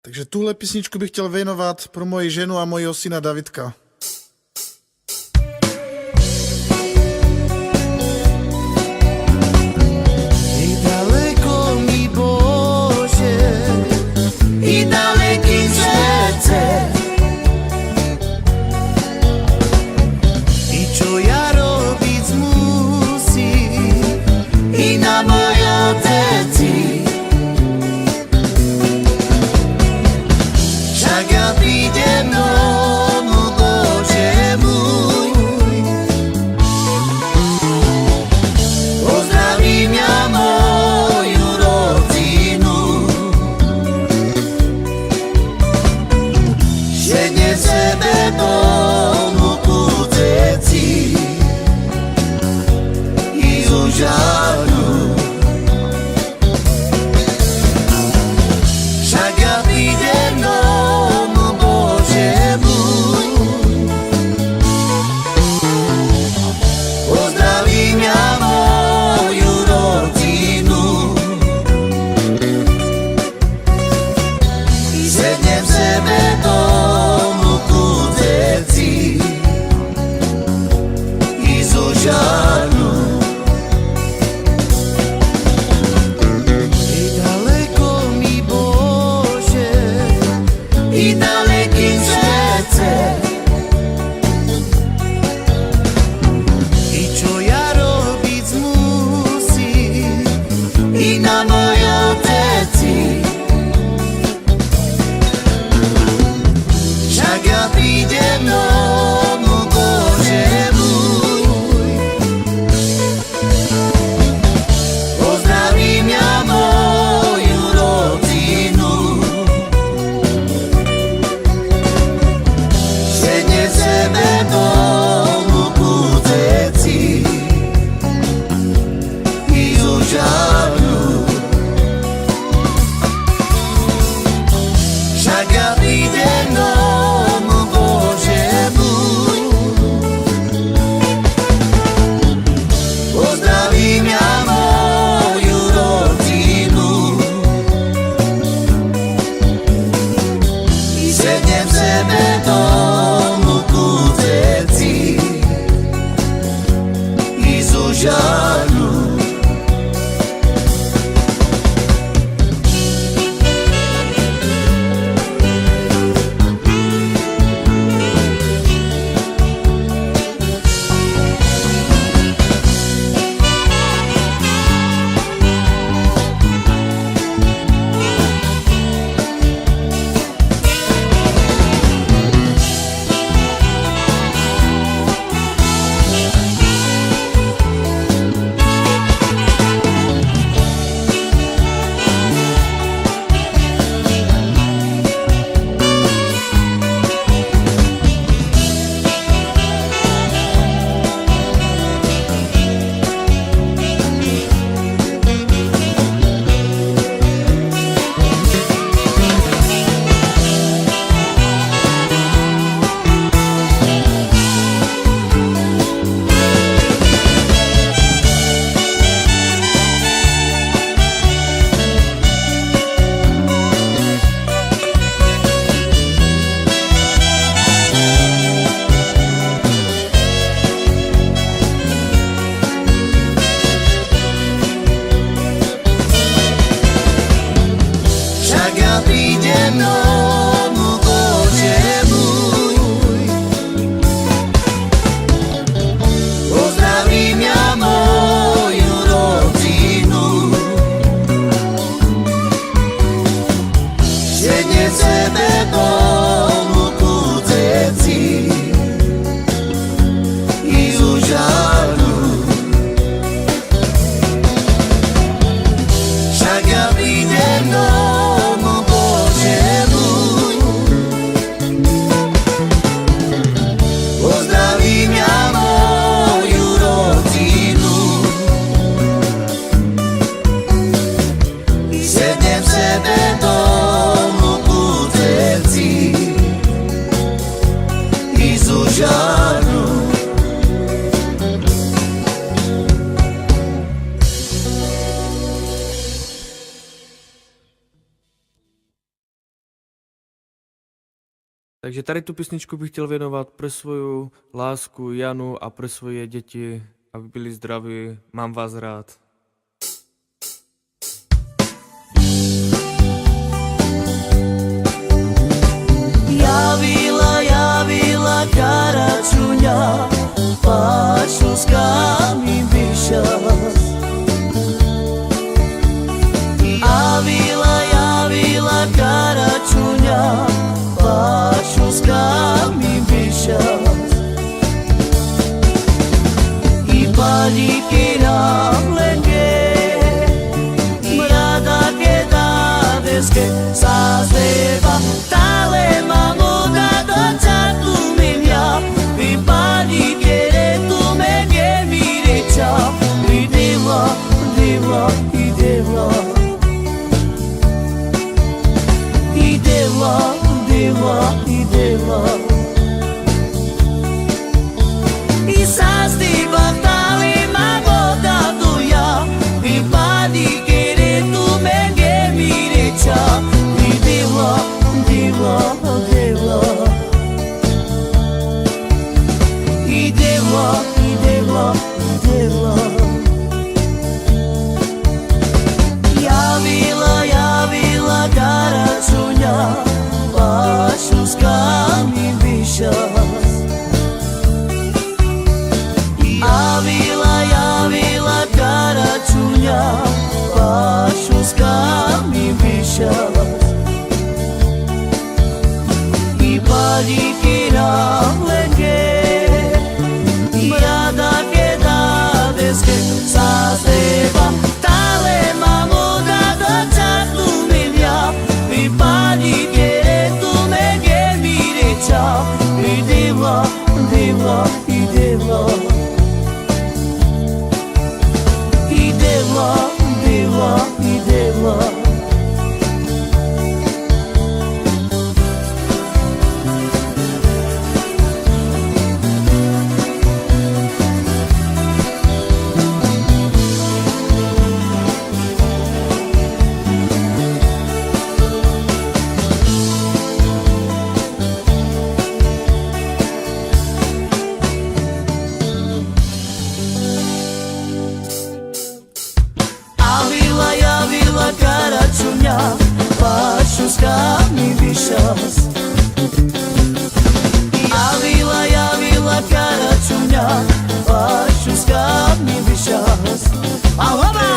Takže tuhle písničku bych chtěl věnovat pro moji ženu a mojího syna Davidka. Však ja prídem domu Božemu. Takže tady tu písničku bych chtěl věnovat pro svou lásku Janu a pro svoje děti, aby byli zdraví. Mám vás rád. Javila karačunja, pašuska mi bišas. Javila karačunja, pašuska mi bišas. I palikira lenge, mrada ke dadeske sazeva, tale mamuda doča tu minja, i palikere tu me ge mireća, i deva, deva, i deva. I deva, deva, i deva. I sastiva talima voda duja, i palikere tu me ge mireća, i deva, deva, deva. I deva, i deva, deva. Javila karačunja, pašuska mi bišas. Javila karačunja, pašuska mi bišas. I palikira lenge, mrada ke dadeske sazeva, tale mamuda doča tu minja, i palikere tu me ge mireća, i deva, deva, i deva. I deva, deva, i deva. Javila karačunja, pašuska mi bišas. Javila karačunja, pašuska mi bišas. Ahoba!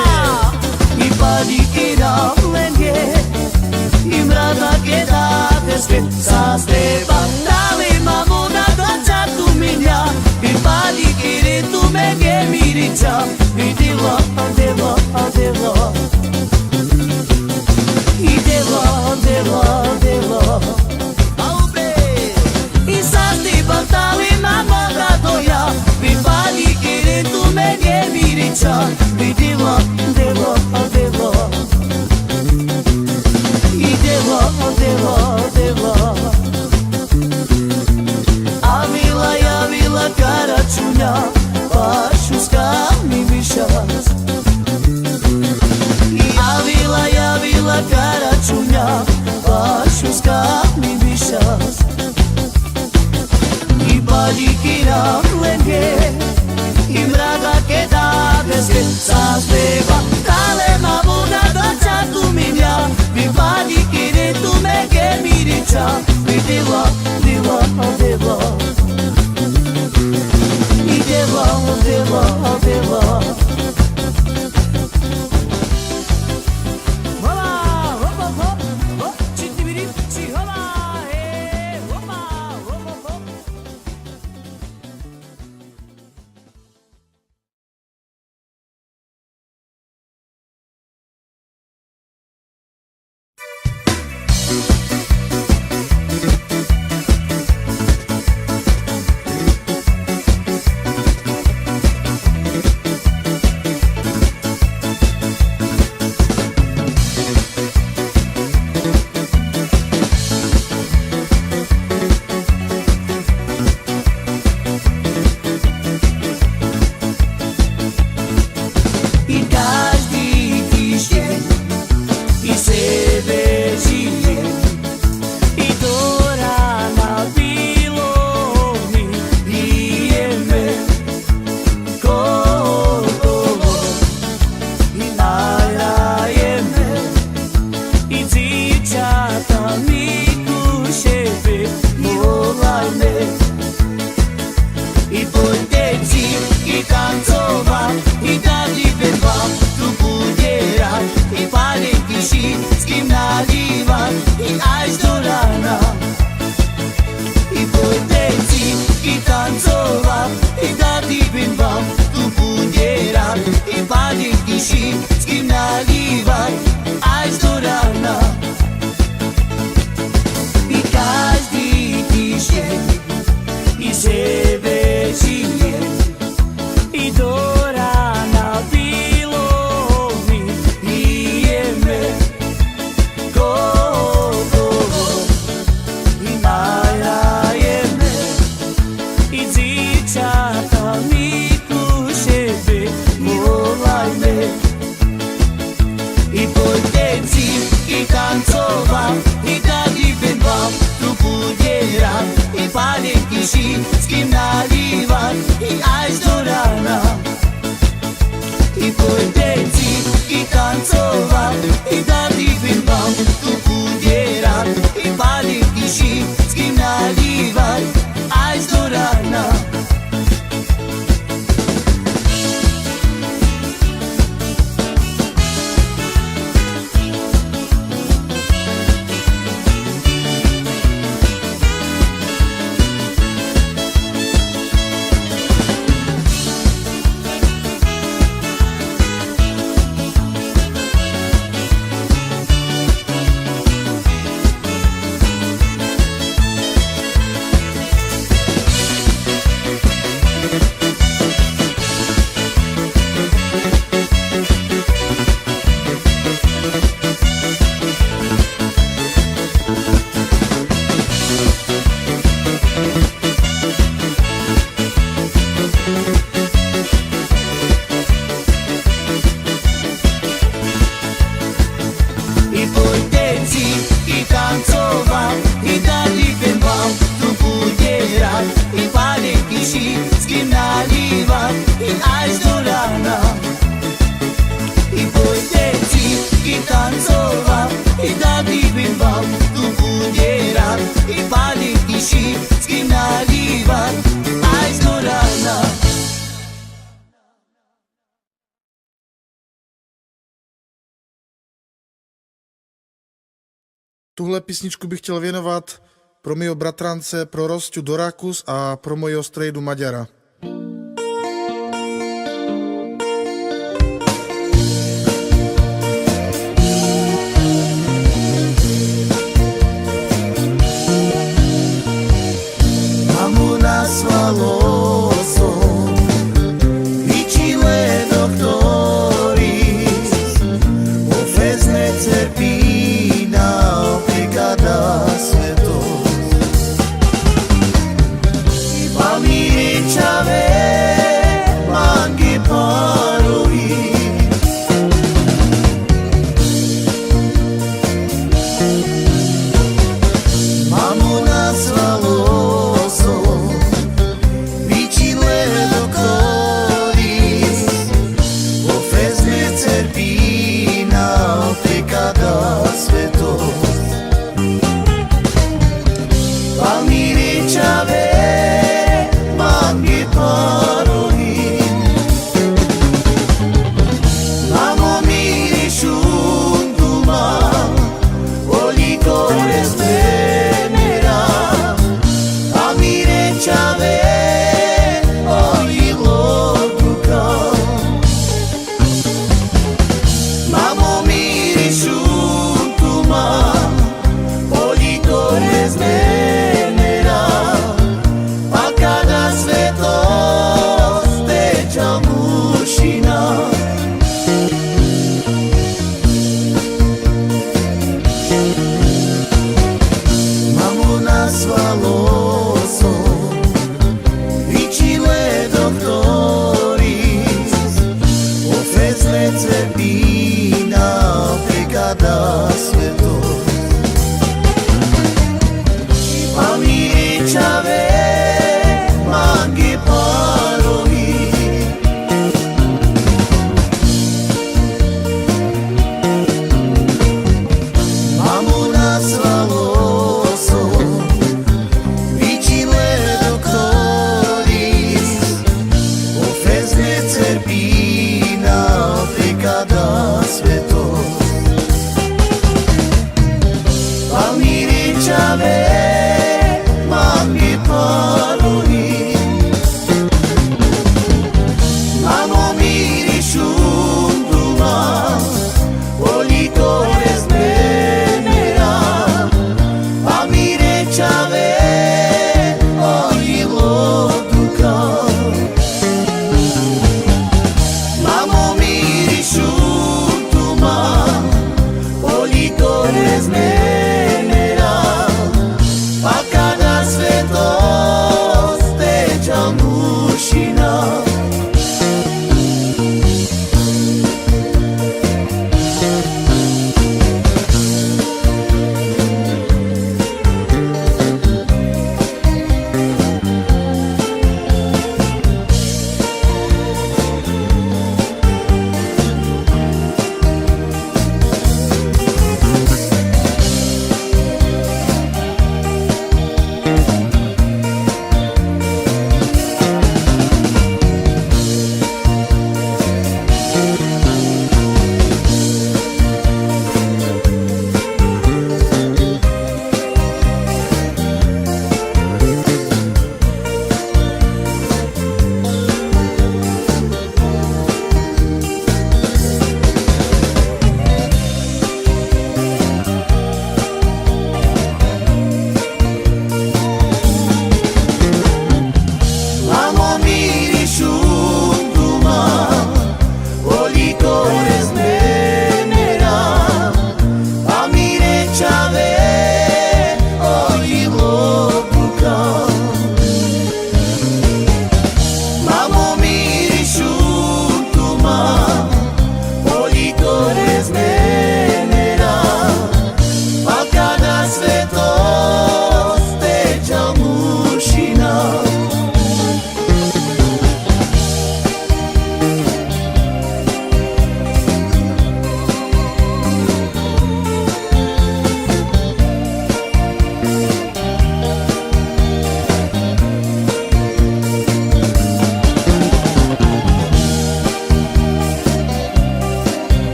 I palikira lenge, i mrada ke dadeske sazeva, tale mamuda doča tu minja, i palikere tu me ge mirića, i deva, deva, deva. I deva, deva, deva. I sastivam talima voda doja, i palikere tu me ge mirića, i deva, deva, deva. I deva, deva, deva. Javila karačunja, pašuska mi bišas. Javila karačunja, pašuska mi bišas. I palikira lenge, i mrada ke dadeske sazeva, tale mamuda doča tu minja, i palikere tu me ge mirića, i deva, deva, deva. I deva, deva, deva. tancovat, i tady bin vám tu udělat, i pálit tiši, s kým nalívat, až do rána. I pojďte i tancovat, i tady bin vám tu udělat, i pálit tiši, s kým nalívat, i až do rána. I pojďte i tancovat, i tady bin vám tu udělat, i pálit tiši, s kým nalívat, až do rána. Tuhle písničku bych chtěl věnovat pro mýho bratrance, pro Rosťu Dorakus a pro mojeho strejdu Maďara. Mamu nasvalo som, ličile doktori, ofezne cerpina, prikada sveto. I pamíča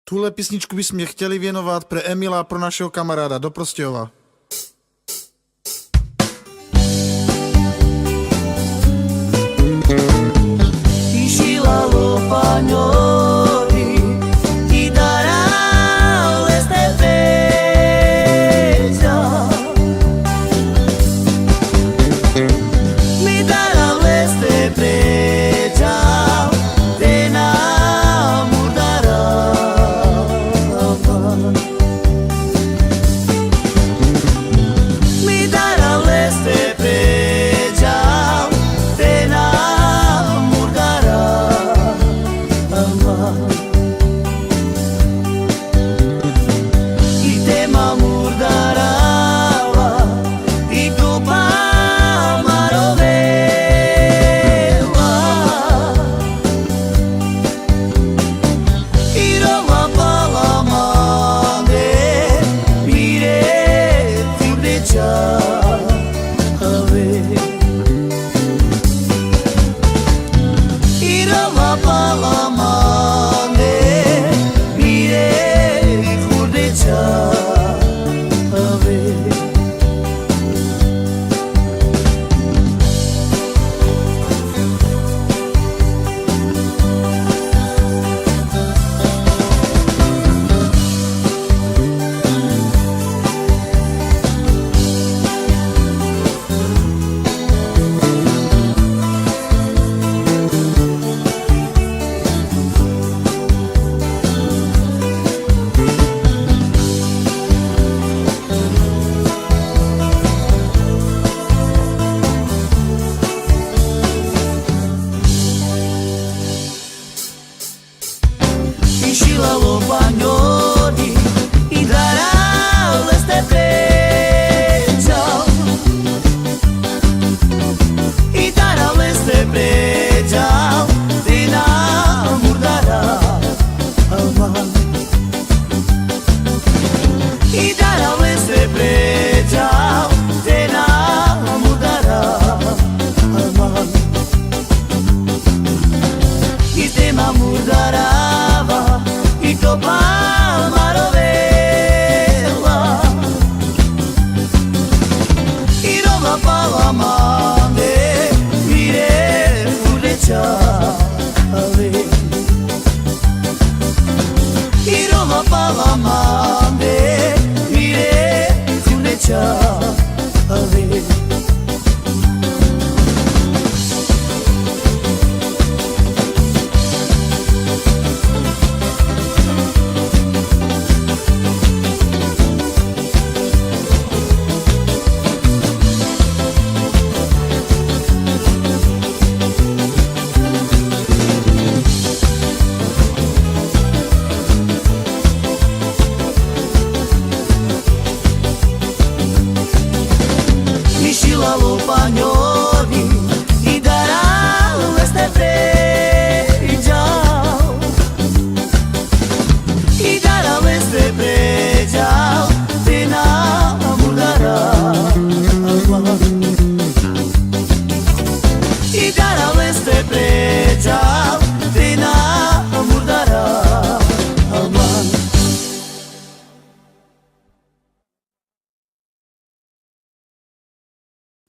Tuhle písničku bychom chtěli věnovat pro Emila a pro našeho kamaráda do Prostějova.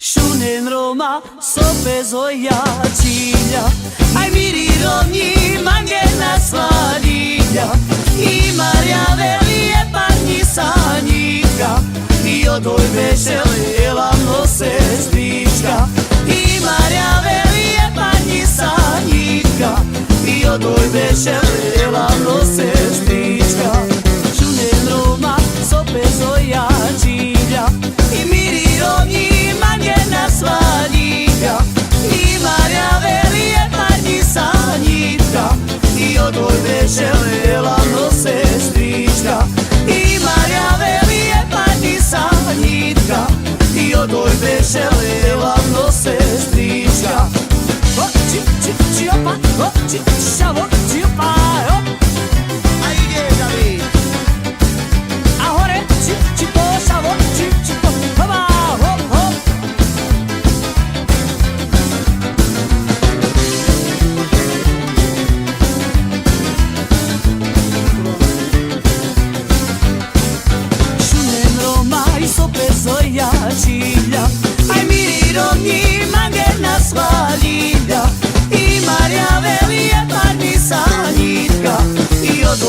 Shunen Roma, sopezoja cilja, aj miri rovni, mangena sladilja, i Marja velije parni sanjika, i odoj veselela nose strička, i Marja velije parni sanjika, i odoj veselela nose strička. Shunen Roma, sopezoja cilja, i miri rovni, mangena sladilja, i Marja velije parni sanjika, i odoj veselela nose strička, i Marja velije parni sanjika, i odoj veselela nose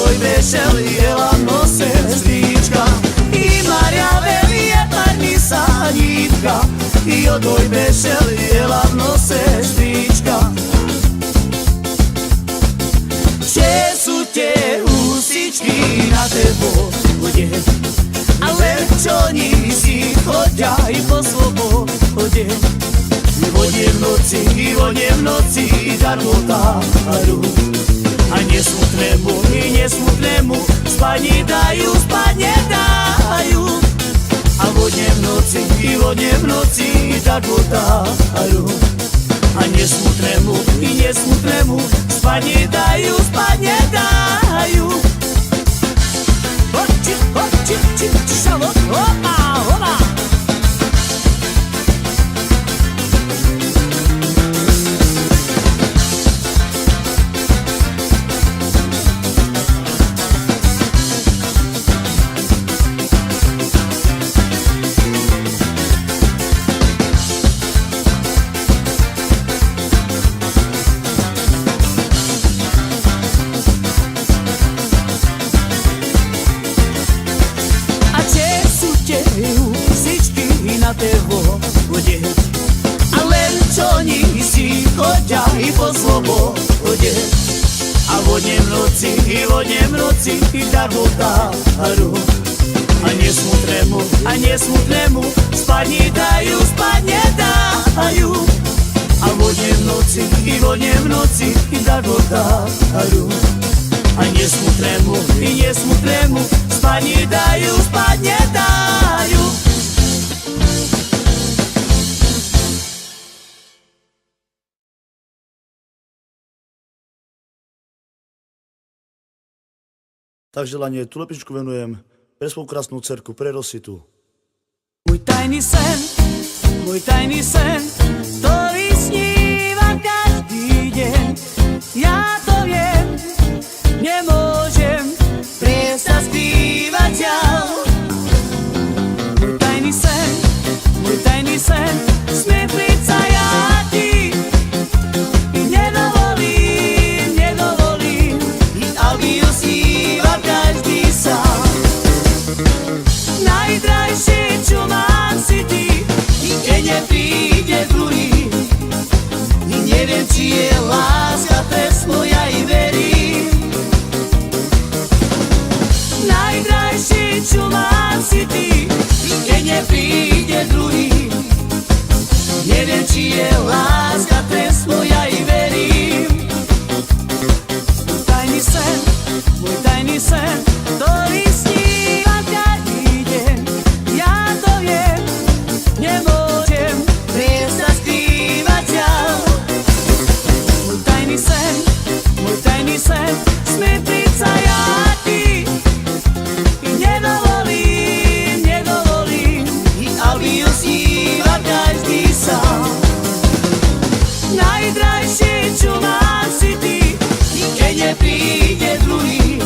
doj veselijela nose strička I Marja veli je parnisa njitka I odoj veselijela nose strička Če su te usički na tebo hodje Ale čo nisi hoďa I po slobode I vodne v noci darmotáru A nesmutnému spať dajú A vodne v noci darmotáru A nesmutnému spať dajú Šalo, opa, opa na tebo bude A len čo nisi chodia I po slobode A vodne v noci I darmotáru A nesmutnému spať nedajú A vodne v noci I darmotáru A nesmutnému spať nedajú Tak želanie tú pesničku venujem pre svoju krásnu dcerku, pre Rositu. Môj tajný sen, ktorý snívam každý deň. Ja to viem, nemôžem prestať skrývať ťa. Môj tajný sen, smiem príť sa ja ti. I nedovolím, I albio snívam každý sám. Najdrajšie, čo mám si ty, I keď nepríde druhý. I neviem, či je láska trest moja I verím. Najdrajšie, čo mám si ty, I keď nepríde druhý. Neviem, či je láska trest moja I verím. Môj tajný sen, ktorý snívam každý deň. Ja to viem, nemôžem prestať skrývať ťa. Môj tajný sen, smiem príť sa ja ti. I nedovolím, I albio snívam každý sám. Najdrajšie, čo mám si ty, I keď nepríde druhý.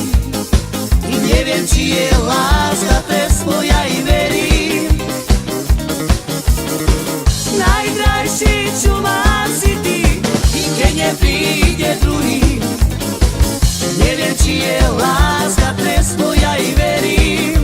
I neviem, či je láska trest moja I verím. Najdrajšie, čo mám si ty, I keď nepríde druhý. Neviem, či je láska trest moja I verím.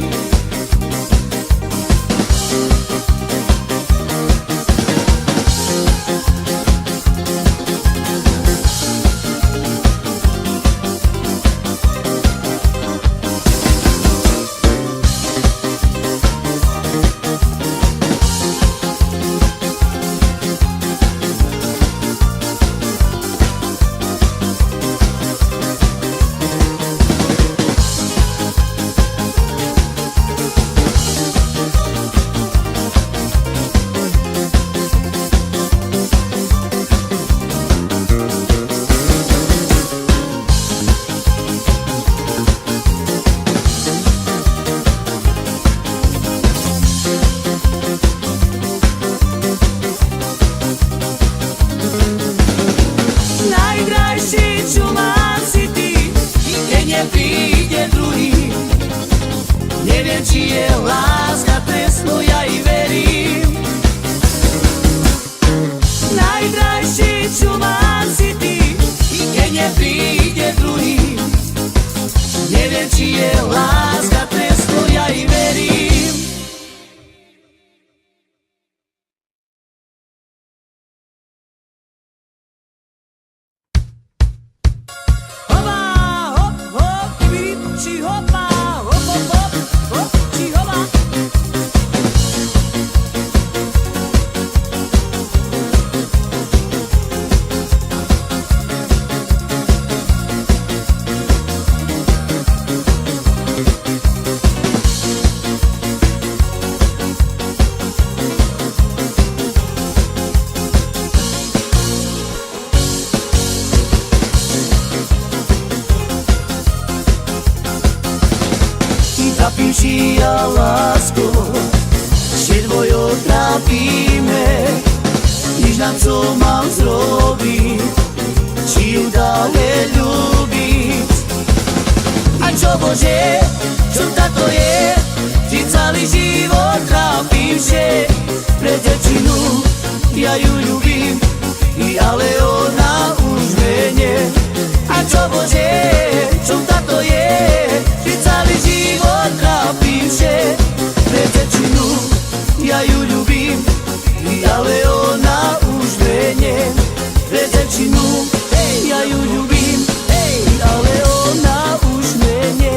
či hopa, hop, hop, hop, hop, či hopa. Napíši ja lásko, že dvojo trápime, nič nám co mám zrobiť, či ju dále ľúbiť. A čo Bože, čo táto je, ti celý život trápim, že pre devčinu ja ju ľúbim, ale ona už mene. A čo Bože, čo táto je, ti celý život trápim, že pre devčinu ja ju ľúbim, ale ona už mene. Pre devčinu ja ju ľúbim, ale ona už mene.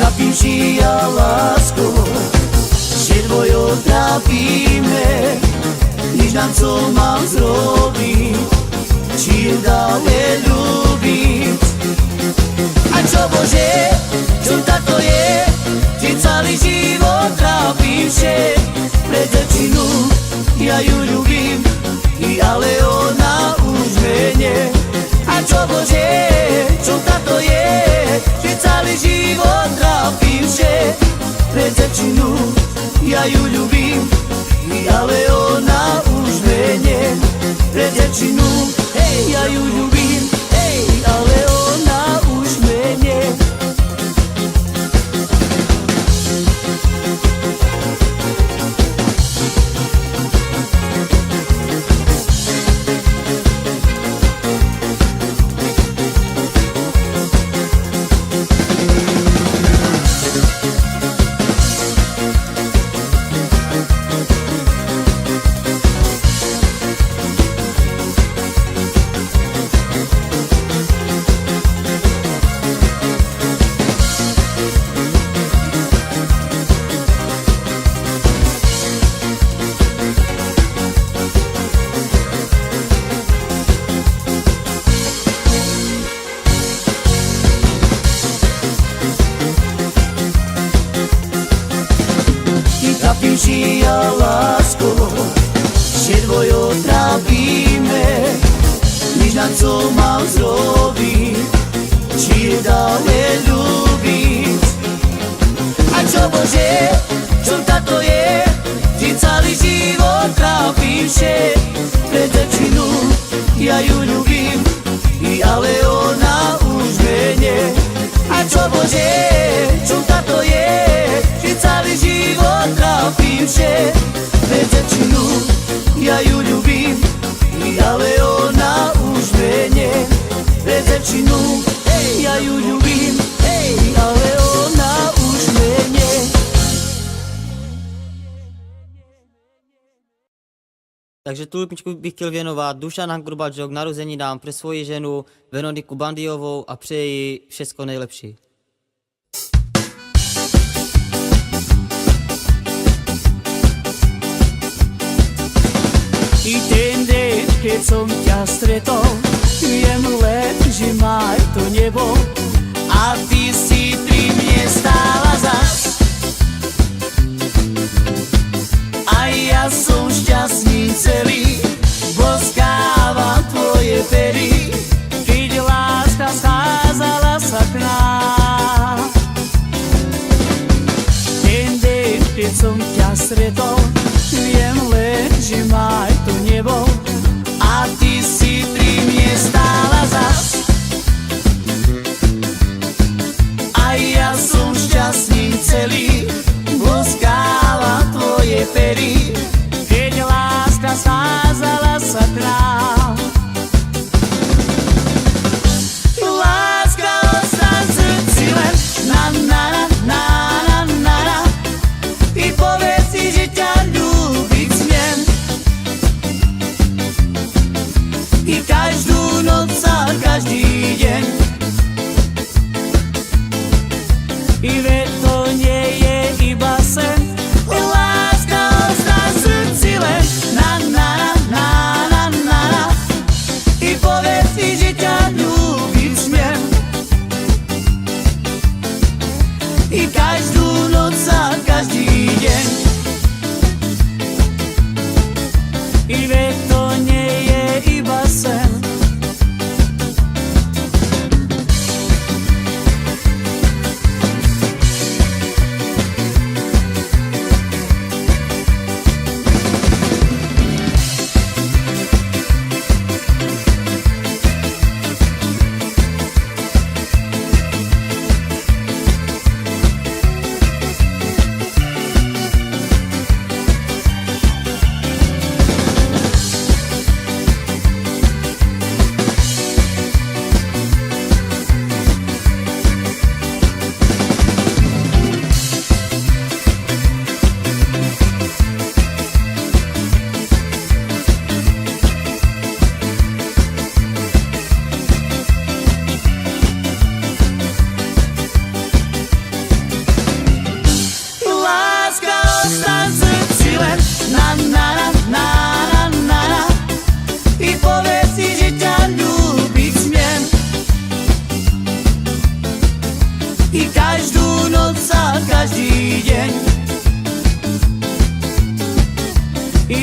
Napíši ja lásko, že dvojo trápime, nič nám co mám zrobiť, či ju dále ľúbiť. A čo Bože, čo táto je, ti celý život trápim, že pre devčinu ja ju ľúbim, ale ona už mene. A čo Bože, čo táto je, ti celý život trápim, že pre devčinu ja ju ľúbim, ale ona už mene. Pre devčinu ja ju ľúbim, ale ona už mene. Napíši ja lásko, že dvojo trápime, nič nám co mám zrobiť, či ju dále ľúbiť. A čo Bože, čo táto je, ti celý život trápim, že pre devčinu ja ju ľúbim, ale ona už mene. A čo Bože, čo táto je, ti celý život trápim, že pre devčinu ja ju ľúbim, ale ona už mene. Pre devčinu ja ju ľúbim, ale ona už mene. Takže tu písničku bych chtěl věnovat Dušan Hangrubadžok k narozeninám pro svoji ženu Veroniku Bandiovou a přeji všechno nejlepší. I ten deň, keď som ťa stretol, viem len, že máj to nebo a ty si pri mne stála zas. A ja som šťastný celý, boskávam tvoje pery, keď láska scházala sa k nám. Ten deň, keď som ťa stretol, viem len, že máj to nebo a ty si pri mne stála zas. A ja som šťastný celý, boskávam tvoje pery,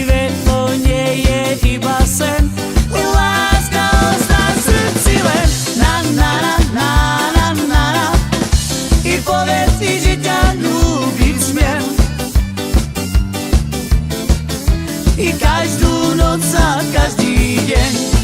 vie, to nie je iba sen. Láska ostá v srdci len na na na na na na na. I povedz mi, že ťa ľúbiť smiem. I každú noc a každý deň.